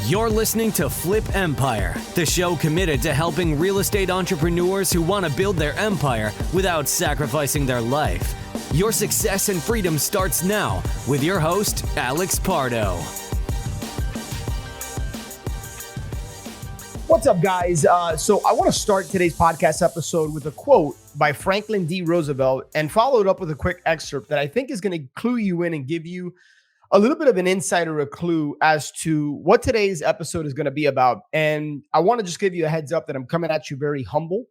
You're listening to Flip Empire, the show committed to helping real estate entrepreneurs who want to build their empire without sacrificing their life. Your success and freedom starts now with your host, Alex Pardo. What's up, guys? So I want to start today's podcast episode with a quote by Franklin D. Roosevelt and follow it up with a quick excerpt that I think is going to clue you in and give you a little bit of an insight or a clue as to what today's episode is going to be about. And I want to just give you a heads up that I'm coming at you very humble,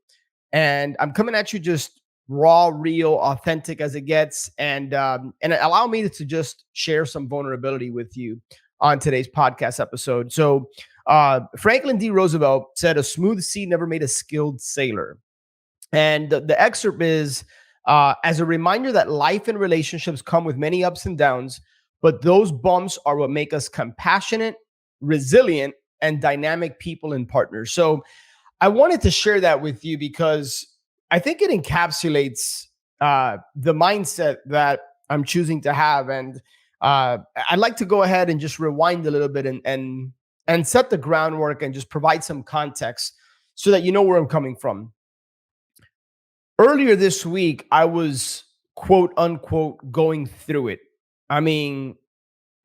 and I'm coming at you just raw, real, authentic as it gets, and allow me to just share some vulnerability with you on today's podcast episode. So Franklin D. Roosevelt said, "A smooth sea never made a skilled sailor." And the excerpt is, as a reminder that life and relationships come with many ups and downs, but those bumps are what make us compassionate, resilient, and dynamic people and partners. So I wanted to share that with you because I think it encapsulates the mindset that I'm choosing to have. And I'd like to go ahead and just rewind a little bit and set the groundwork and just provide some context so that you know where I'm coming from. Earlier this week, I was quote unquote going through it. I mean,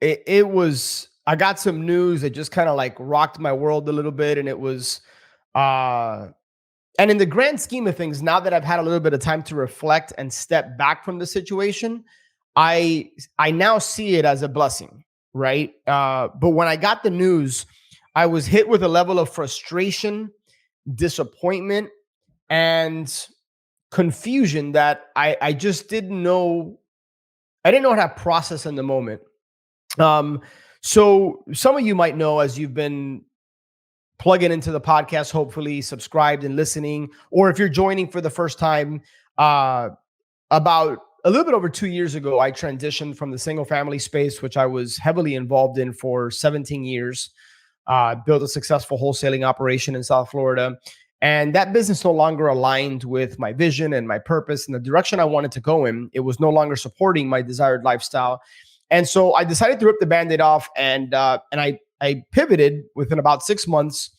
it was, I got some news that just kind of like rocked my world a little bit. And it was, and in the grand scheme of things, now that I've had a little bit of time to reflect and step back from the situation, I now see it as a blessing, right? But when I got the news, I was hit with a level of frustration, disappointment, and confusion that I just didn't know. I didn't know how to process in the moment. So some of you might know, as you've been plugging into the podcast, hopefully subscribed and listening, or if you're joining for the first time, about a little bit over 2 years ago, I transitioned from the single family space, which I was heavily involved in for 17 years, built a successful wholesaling operation in South Florida. And that business no longer aligned with my vision and my purpose and the direction I wanted to go in. It was no longer supporting my desired lifestyle. And so I decided to rip the Band-Aid off, and I pivoted within about 6 months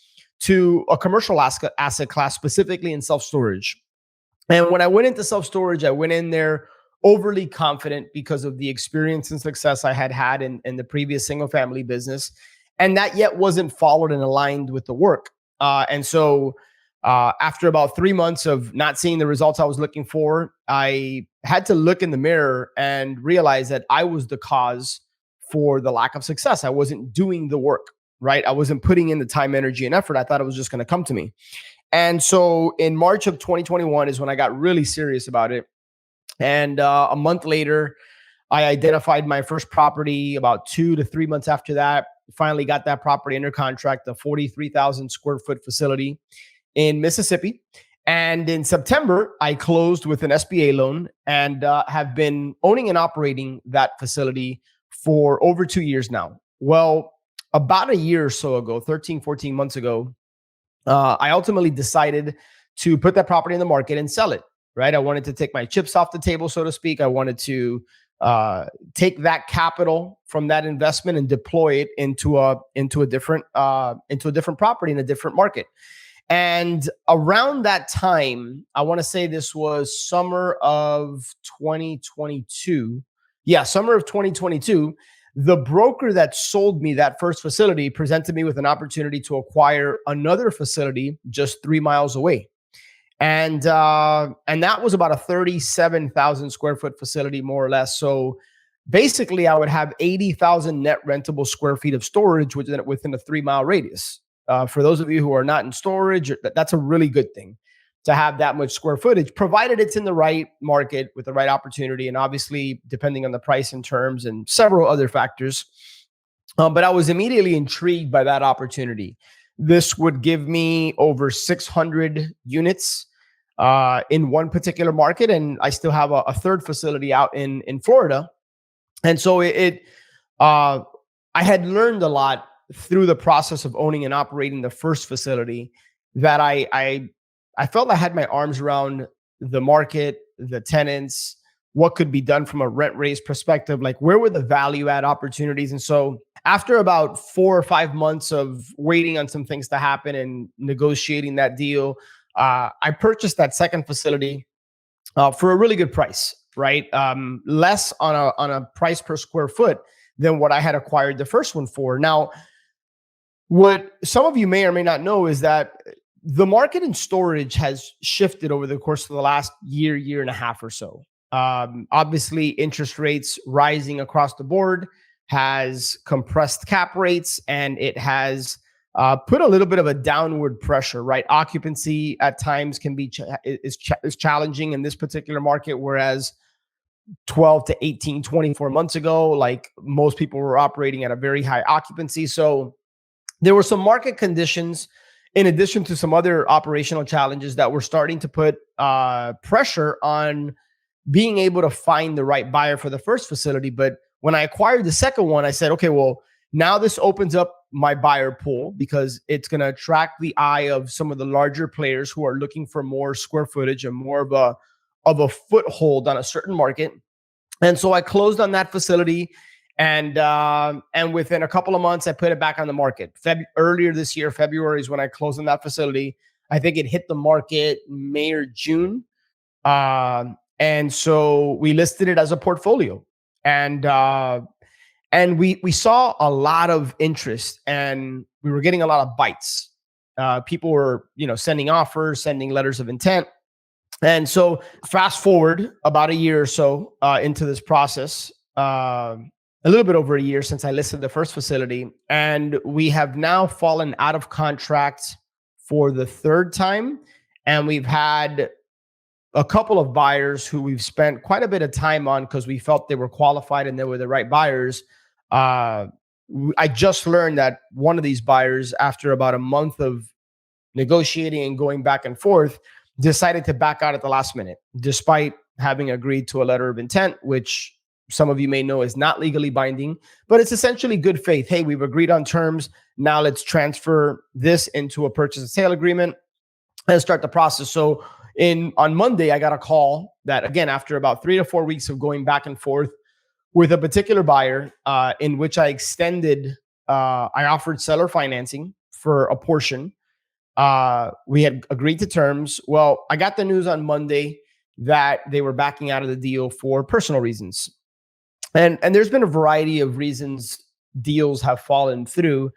to a commercial asset class, specifically in self-storage. And when I went into self-storage, I went in there overly confident because of the experience and success I had had in the previous single family business. And that yet wasn't followed and aligned with the work. And so after about 3 months of not seeing the results I was looking for, I had to look in the mirror and realize that I was the cause for the lack of success. I wasn't doing the work, right? I wasn't putting in the time, energy, and effort. I thought it was just going to come to me. And so in March of 2021 is when I got really serious about it. And a month later, I identified my first property. About 2 to 3 months after that, finally got that property under contract, a 43,000 square foot facility in Mississippi. And in September, I closed with an SBA loan and have been owning and operating that facility for over 2 years now. Well, about a year or so ago, 13, 14 months ago, I ultimately decided to put that property in the market and sell it, right? I wanted to take my chips off the table, so to speak. I wanted to take that capital from that investment and deploy it into a different property in a different market. And around that time, I want to say this was summer of 2022. Yeah, summer of 2022. The broker that sold me that first facility presented me with an opportunity to acquire another facility just 3 miles away. And that was about a 37,000 square foot facility, more or less. So basically, I would have 80,000 net rentable square feet of storage within a 3 mile radius. For those of you who are not in storage, that's a really good thing to have that much square footage, provided it's in the right market with the right opportunity, and obviously depending on the price and terms and several other factors. But I was immediately intrigued by that opportunity. This would give me over 600 units in one particular market, and I still have a third facility out in Florida. And so I had learned a lot through the process of owning and operating the first facility that I felt I had my arms around the market, the tenants, what could be done from a rent raise perspective, like where were the value add opportunities. And so After about 4 or 5 months of waiting on some things to happen and negotiating that deal, I purchased that second facility for a really good price, right? Less on a price per square foot than what I had acquired the first one for. Now, what some of you may or may not know is that the market in storage has shifted over the course of the last year and a half or so. Obviously, interest rates rising across the board has compressed cap rates, and it has put a little bit of a downward pressure. Right, occupancy at times can be is challenging in this particular market, whereas 12 to 18, 24 months ago, like most people were operating at a very high occupancy. So there were some market conditions in addition to some other operational challenges that were starting to put pressure on being able to find the right buyer for the first facility. But when I acquired the second one, I said, okay, well, now this opens up my buyer pool because it's going to attract the eye of some of the larger players who are looking for more square footage and more of a foothold on a certain market. And so I closed on that facility, and within a couple of months, I put it back on the market. Earlier this year, February is when I closed on that facility. I think it hit the market May or June. And so we listed it as a portfolio, and we saw a lot of interest, and we were getting a lot of bites. People were, sending offers, sending letters of intent. And so fast forward about a year or so into this process, a little bit over a year since I listed the first facility, and we have now fallen out of contract for the third time. And we've had a couple of buyers who we've spent quite a bit of time on because we felt they were qualified and they were the right buyers. I just learned that one of these buyers, after about a month of negotiating and going back and forth, decided to back out at the last minute, despite having agreed to a letter of intent, which some of you may know is not legally binding, but it's essentially good faith. Hey, we've agreed on terms. Now let's transfer this into a purchase and sale agreement and start the process. So on Monday, I got a call that, again, after about 3 to 4 weeks of going back and forth with a particular buyer, in which I offered seller financing for a portion. We had agreed to terms. Well, I got the news on Monday that they were backing out of the deal for personal reasons. And there's been a variety of reasons deals have fallen through.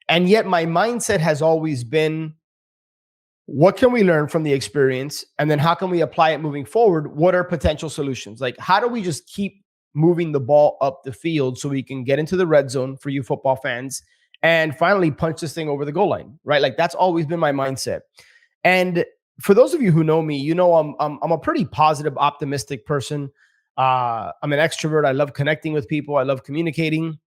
And yet my mindset has always been, what can we learn from the experience? And then how can we apply it moving forward? What are potential solutions? Like, how do we just keep moving the ball up the field so we can get into the red zone for you football fans and finally punch this thing over the goal line, right? Like, that's always been my mindset. And for those of you who know me, I'm a pretty positive, optimistic person. I'm an extrovert. I love connecting with people. I love communicating,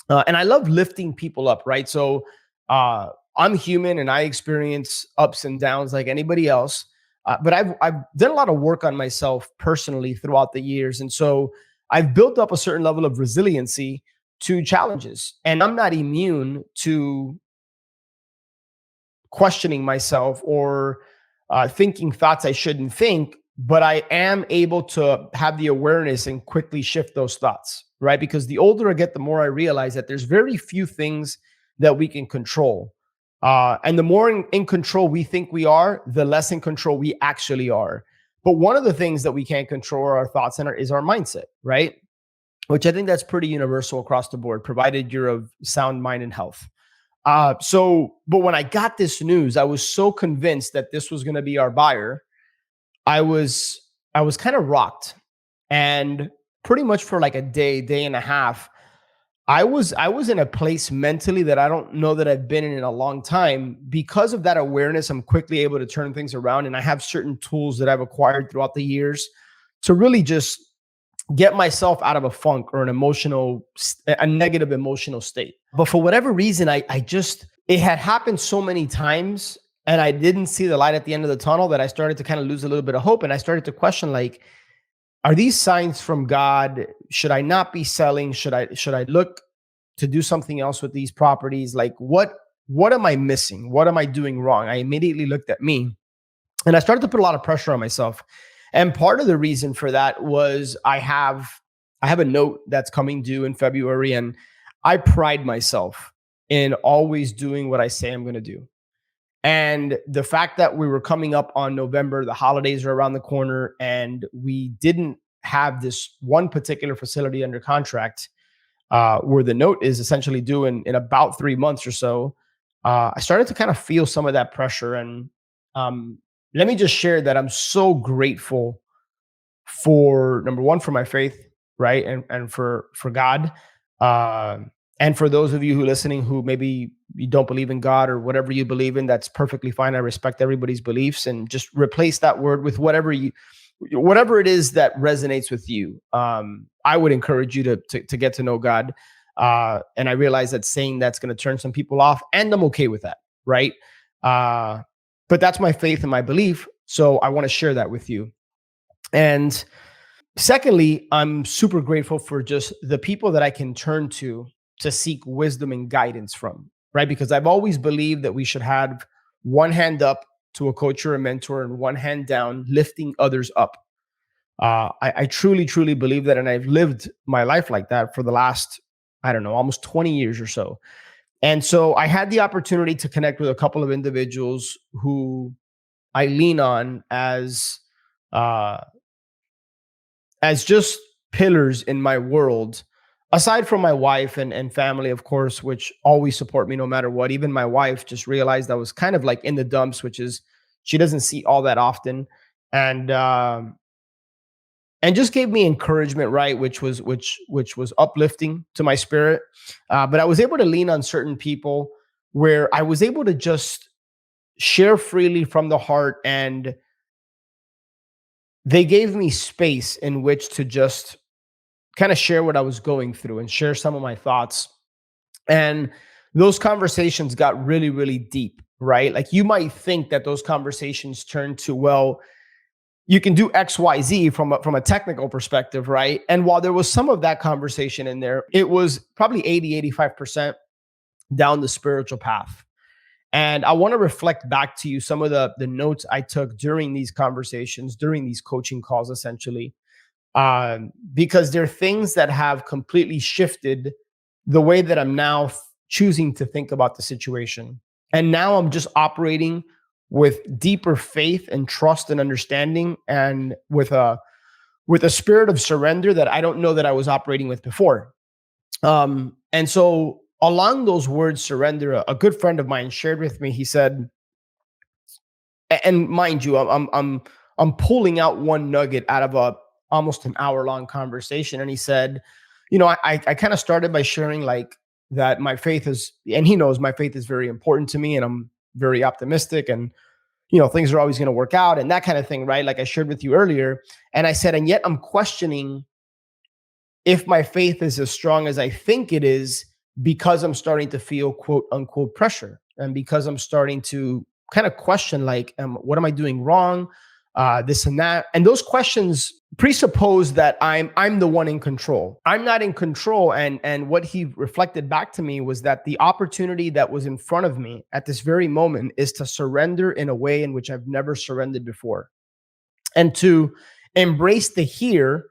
and I love lifting people up, right? So I'm human and I experience ups and downs like anybody else. But I've done a lot of work on myself personally throughout the years. And so I've built up a certain level of resiliency to challenges. And I'm not immune to questioning myself or thinking thoughts I shouldn't think, but I am able to have the awareness and quickly shift those thoughts, right? Because the older I get, the more I realize that there's very few things that we can control. And the more in control we think we are, the less in control we actually are. But one of the things that we can't control are our thoughts and is our mindset, right? Which I think that's pretty universal across the board, provided you're of sound mind and health. But when I got this news, I was so convinced that this was going to be our buyer. I was kind of rocked, and pretty much for like a day and a half, I was in a place mentally that I don't know that I've been in a long time. Because of that awareness, I'm quickly able to turn things around, and I have certain tools that I've acquired throughout the years to really just get myself out of a funk or a negative emotional state. But for whatever reason, it had happened so many times, and I didn't see the light at the end of the tunnel, that I started to kind of lose a little bit of hope. And I started to question, like, are these signs from God? Should I not be selling? Should I look to do something else with these properties? Like, what am I missing? What am I doing wrong? I immediately looked at me, and I started to put a lot of pressure on myself. And part of the reason for that was I have a note that's coming due in February, and I pride myself in always doing what I say I'm going to do. And the fact that we were coming up on November, the holidays are around the corner, and we didn't have this one particular facility under contract, where the note is essentially due in about 3 months or so, I started to kind of feel some of that pressure. And um, let me just share that I'm so grateful for, number one, for my faith, right, and for God, uh, and for those of you who are listening who maybe you don't believe in God or whatever you believe in. That's perfectly fine. I respect everybody's beliefs, and just replace that word with whatever it is that resonates with you. I would encourage you to get to know God, and I realize that saying that's going to turn some people off, and I'm okay with that, right? Uh, but that's my faith and my belief, so I want to share that with you. And secondly, I'm super grateful for just the people that I can turn to seek wisdom and guidance from, right? Because I've always believed that we should have one hand up to a coach or a mentor and one hand down, lifting others up. I truly, truly believe that. And I've lived my life like that for the last, I don't know, almost 20 years or so. And so I had the opportunity to connect with a couple of individuals who I lean on uh, as just pillars in my world, aside from my wife and family, of course, which always support me no matter what. Even my wife just realized I was kind of like in the dumps, which is she doesn't see all that often. And um and just gave me encouragement, right, which was uplifting to my spirit. But I was able to lean on certain people where I was able to just share freely from the heart, and they gave me space in which to just kind of share what I was going through and share some of my thoughts. And those conversations got really, really deep, right? Like, you might think that those conversations turn to, well, you can do XYZ from a technical perspective, right? And while there was some of that conversation in there, it was probably 80-85% down the spiritual path. And I want to reflect back to you some of the notes I took during these conversations, during these coaching calls, essentially, because there are things that have completely shifted the way that I'm now choosing to think about the situation. And now I'm just operating with deeper faith and trust and understanding, and with a spirit of surrender that I don't know that I was operating with before. And so along those words, surrender, a good friend of mine shared with me. He said, and mind you, I'm pulling out one nugget out of a almost an hour long conversation. And he said, I kind of started by sharing like that my faith is, and he knows my faith is very important to me, and I'm very optimistic, and things are always going to work out and that kind of thing, right? Like I shared with you earlier. And I said, and yet I'm questioning if my faith is as strong as I think it is, because I'm starting to feel quote unquote pressure, and because I'm starting to kind of question, like, what am I doing wrong? This and that. And those questions presuppose that I'm the one in control. I'm not in control. And what he reflected back to me was that the opportunity that was in front of me at this very moment is to surrender in a way in which I've never surrendered before, and to embrace the here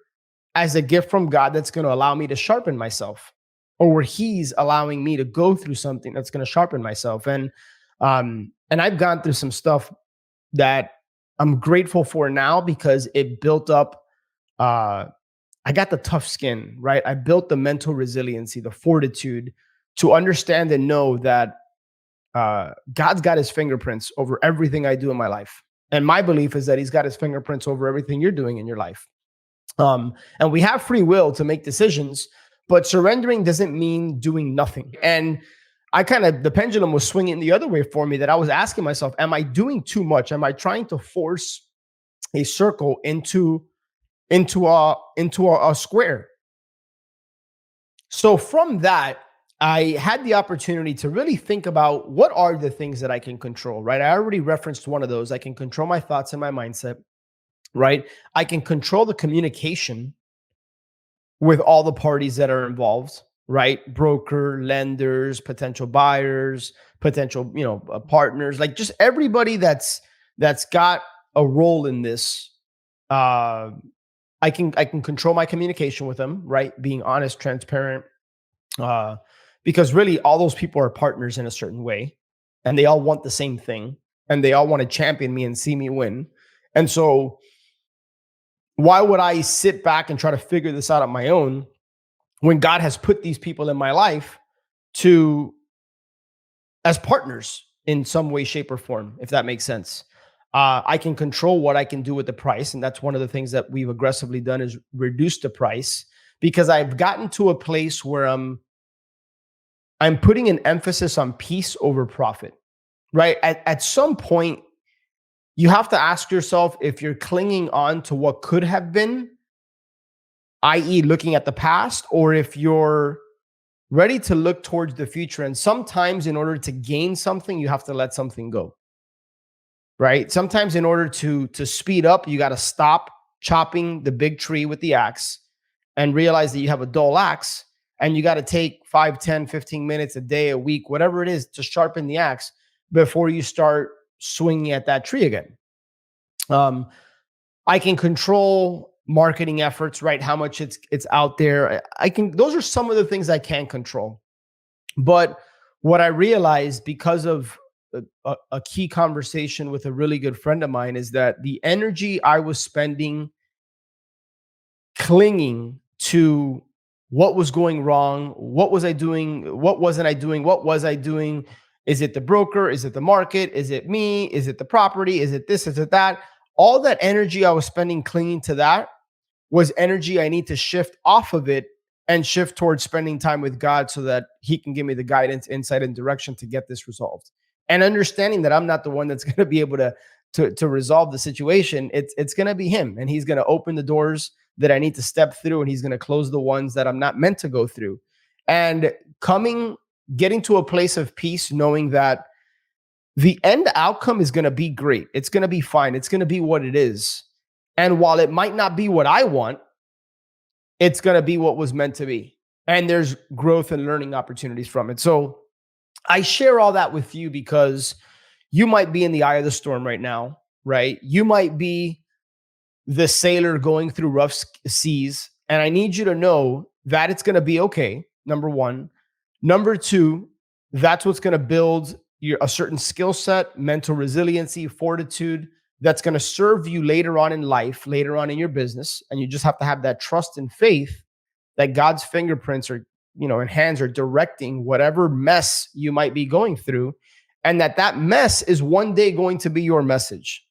as a gift from God that's going to allow me to sharpen myself, or where He's allowing me to go through something that's going to sharpen myself. And I've gone through some stuff that I'm grateful for now, because it built up. I got the tough skin, right? I built the mental resiliency, the fortitude to understand and know that God's got His fingerprints over everything I do in my life. And my belief is that He's got His fingerprints over everything you're doing in your life. And we have free will to make decisions, but surrendering doesn't mean doing nothing. And the pendulum was swinging the other way for me, that I was asking myself, am I doing too much? Am I trying to force a circle into a square? So from that, I had the opportunity to really think about, what are the things that I can control, right? I already referenced one of those. I can control my thoughts and my mindset, right? I can control the communication with all the parties that are involved, right? Broker, lenders, potential buyers, potential, partners, like just everybody that's got a role in this. Uh, I can control my communication with them, right? Being honest, transparent, because really all those people are partners in a certain way, and they all want the same thing, and they all want to champion me and see me win. And so why would I sit back and try to figure this out on my own when God has put these people in my life to as partners in some way, shape, or form, if that makes sense. I can control what I can do with the price. And that's one of the things that we've aggressively done is reduce the price, because I've gotten to a place where I'm putting an emphasis on peace over profit, right? At some point, you have to ask yourself if you're clinging on to what could have been, i.e., looking at the past, or if you're ready to look towards the future. And sometimes, in order to gain something, you have to let something go, right? Sometimes, in order to speed up, you got to stop chopping the big tree with the axe and realize that you have a dull axe, and you got to take 5, 10, 15 minutes a day, a week, whatever it is, to sharpen the axe before you start swinging at that tree again. I can control marketing efforts, right? How much it's out there. I can, those are some of the things I can control. But what I realized, because of a key conversation with a really good friend of mine, is that the energy I was spending clinging to what was going wrong, what was I doing, what wasn't I doing, what was I doing? Is it the broker? Is it the market? Is it me? Is it the property? Is it this? Is it that? All that energy I was spending clinging to that was energy I need to shift off of it and shift towards spending time with God so that he can give me the guidance, insight, and direction to get this resolved. And understanding that I'm not the one that's going to be able to resolve the situation. It's going to be him, and he's going to open the doors that I need to step through, and he's going to close the ones that I'm not meant to go through. And getting to a place of peace, knowing that the end outcome is going to be great. It's going to be fine. It's going to be what it is. And while it might not be what I want, it's going to be what was meant to be. And there's growth and learning opportunities from it. So I share all that with you because you might be in the eye of the storm right now, right? You might be the sailor going through rough seas. And I need you to know that it's going to be okay, number one. Number two, that's what's going to build a certain skill set, mental resiliency, fortitude, that's going to serve you later on in life, later on in your business. And you just have to have that trust and faith that God's fingerprints are, and hands are directing whatever mess you might be going through. And that mess is one day going to be your message.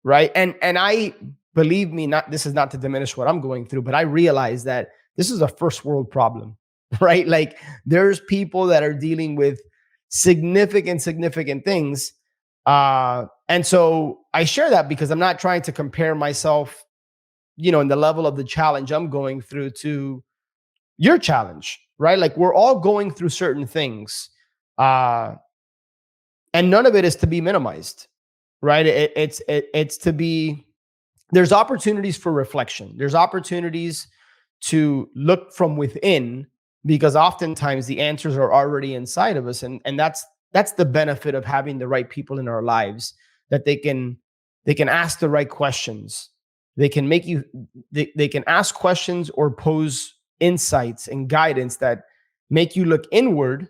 Right. And I, believe me, this is not to diminish what I'm going through, but I realize that this is a first world problem, right? Like, there's people that are dealing with significant things. And so I share that because I'm not trying to compare myself, in the level of the challenge I'm going through to your challenge, right? Like, we're all going through certain things. And none of it is to be minimized, right? It's to be, there's opportunities for reflection. There's opportunities to look from within, because oftentimes the answers are already inside of us. And that's the benefit of having the right people in our lives, that they can ask the right questions. They can they can ask questions or pose insights and guidance that make you look inward,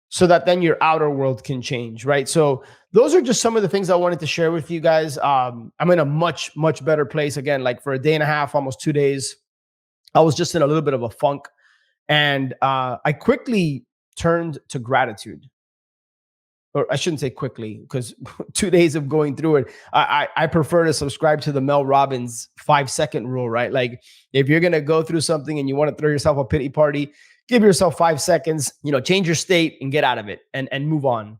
so that then your outer world can change, right? So those are just some of the things I wanted to share with you guys. I'm in a much better place. Again, like, for a day and a half, almost 2 days, I was just in a little bit of a funk. And I quickly turned to gratitude. Or I shouldn't say quickly, because 2 days of going through it, I prefer to subscribe to the Mel Robbins 5-second rule, right? Like, if you're going to go through something and you want to throw yourself a pity party, give yourself 5 seconds, change your state and get out of it and move on.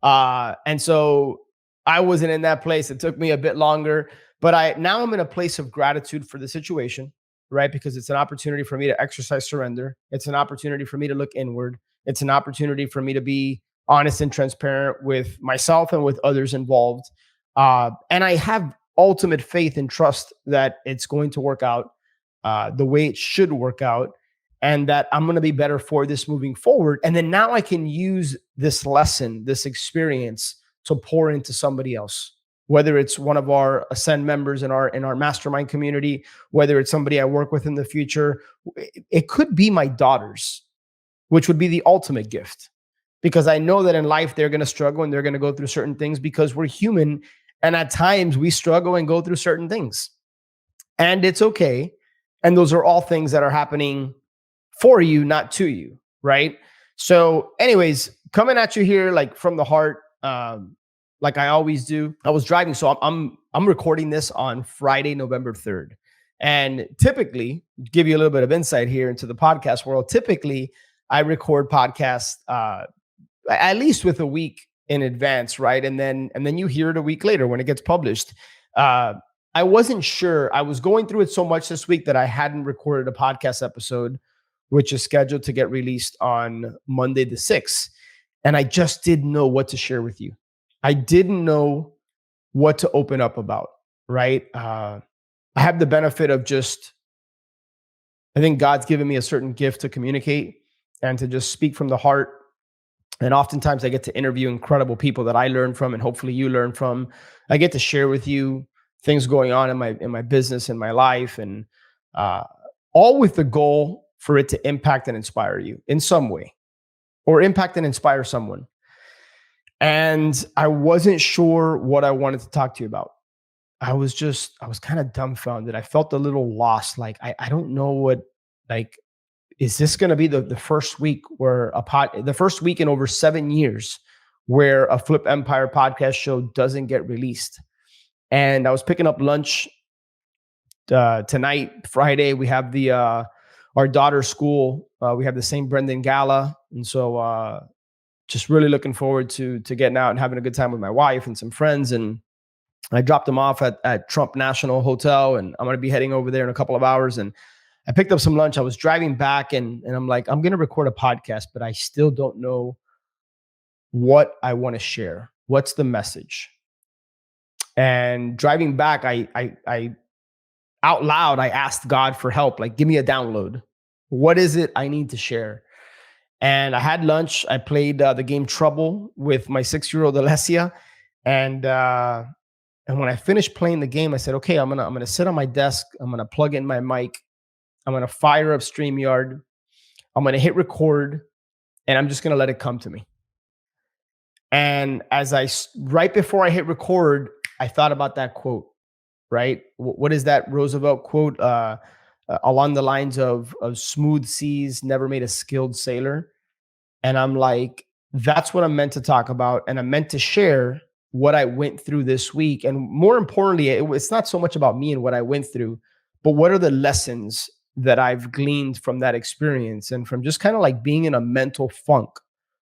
And so I wasn't in that place. It took me a bit longer, but now I'm in a place of gratitude for the situation, right? Because it's an opportunity for me to exercise surrender. It's an opportunity for me to look inward. It's an opportunity for me to be honest and transparent with myself and with others involved. And I have ultimate faith and trust that it's going to work out the way it should work out, and that I'm going to be better for this moving forward. And then now I can use this lesson, this experience, to pour into somebody else, whether it's one of our Ascend members in our mastermind community, whether it's somebody I work with in the future. It could be my daughters, which would be the ultimate gift. Because I know that in life they're going to struggle and they're going to go through certain things because we're human. And at times we struggle and go through certain things. And it's okay. And those are all things that are happening for you, not to you, right? So anyways, coming at you here like from the heart, like I always do. I was driving, so I'm recording this on Friday, November 3rd. And typically, give you a little bit of insight here into the podcast world, typically I record podcasts at least with a week in advance, right? And then you hear it a week later when it gets published. I wasn't sure. I was going through it so much this week that I hadn't recorded a podcast episode, which is scheduled to get released on Monday the 6th. And I just didn't know what to share with you. I didn't know what to open up about, right? I have the benefit of I think God's given me a certain gift to communicate and to just speak from the heart. And oftentimes I get to interview incredible people that I learn from, and hopefully you learn from. I get to share with you things going on in my business, in my life, and all with the goal for it to impact and inspire you in some way, or impact and inspire someone. And I wasn't sure what I wanted to talk to you about. I was kind of dumbfounded. I felt a little lost. Like, I don't know what, like, is this going to be the first week where the first week in over 7 years where a Flip Empire podcast show doesn't get released? And I was picking up lunch tonight, Friday. We have our daughter's school. We have the St. Brendan Gala. And so just really looking forward to getting out and having a good time with my wife and some friends. And I dropped them off at Trump National Hotel, and I'm going to be heading over there in a couple of hours. And I picked up some lunch. I was driving back and I'm like, I'm going to record a podcast, but I still don't know what I want to share. What's the message? And driving back, I out loud, I asked God for help. Like, give me a download. What is it I need to share? And I had lunch. I played the game Trouble with my 6-year-old Alessia. And when I finished playing the game, I said, okay, I'm gonna sit on my desk. I'm gonna plug in my mic. I'm going to fire up StreamYard. I'm going to hit record, and I'm just going to let it come to me. And right before I hit record, I thought about that quote, right? What is that Roosevelt quote? Along the lines of smooth seas never made a skilled sailor. And I'm like, that's what I'm meant to talk about. And I'm meant to share what I went through this week. And more importantly, it's not so much about me and what I went through, but what are the lessons that I've gleaned from that experience and from just kind of like being in a mental funk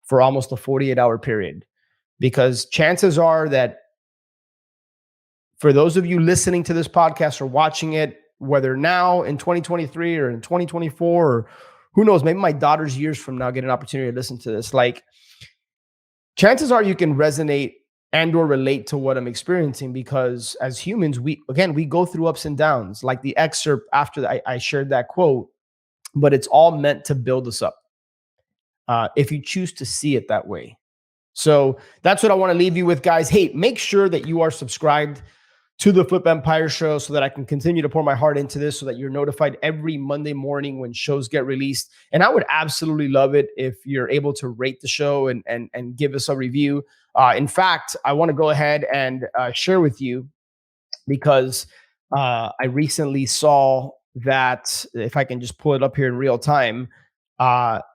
for almost a 48-hour period. Because chances are that for those of you listening to this podcast or watching it, whether now in 2023 or in 2024, or who knows, maybe my daughter's years from now get an opportunity to listen to this, like, chances are you can resonate and or relate to what I'm experiencing, because as humans, we go through ups and downs, like the excerpt after I shared that quote, but it's all meant to build us up if you choose to see it that way. So that's what I want to leave you with, guys. Hey, make sure that you are subscribed to the Flip Empire show so that I can continue to pour my heart into this, so that you're notified every Monday morning when shows get released. And I would absolutely love it if you're able to rate the show and give us a review. In fact, I want to go ahead and share with you, because I recently saw that, if I can just pull it up here in real time,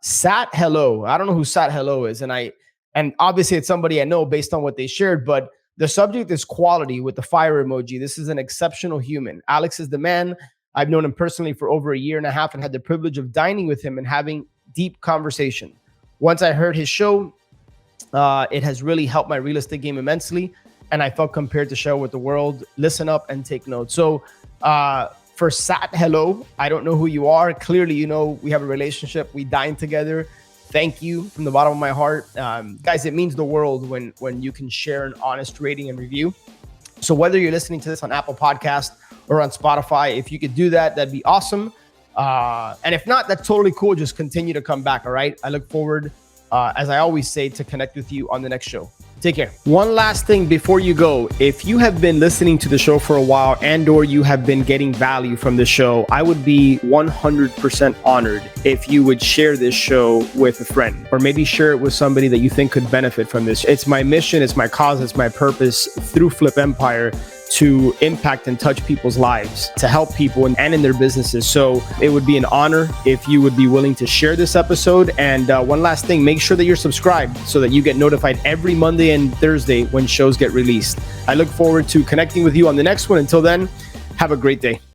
Sat Hello. I don't know who Sat Hello is. And obviously it's somebody I know based on what they shared, but the subject is quality with the fire emoji. This is an exceptional human. Alex is the man. I've known him personally for over 1.5 years and had the privilege of dining with him and having deep conversation. Once I heard his show, it has really helped my real estate game immensely. And I felt compared to share with the world. Listen up and take notes. So for Sat Hello, I don't know who you are. Clearly, you know, we have a relationship. We dine together. Thank you from the bottom of my heart. Guys, it means the world when you can share an honest rating and review. So whether you're listening to this on Apple Podcast or on Spotify, if you could do that, that'd be awesome. And if not, that's totally cool. Just continue to come back, all right? I look forward, as I always say, to connect with you on the next show. Take care. One last thing before you go. If you have been listening to the show for a while and or you have been getting value from the show, I would be 100% honored if you would share this show with a friend, or maybe share it with somebody that you think could benefit from this. It's my mission, it's my cause, it's my purpose through Flip Empire to impact and touch people's lives, to help people and in their businesses. So it would be an honor if you would be willing to share this episode. And one last thing, make sure that you're subscribed so that you get notified every Monday and Thursday when shows get released. I look forward to connecting with you on the next one. Until then, have a great day.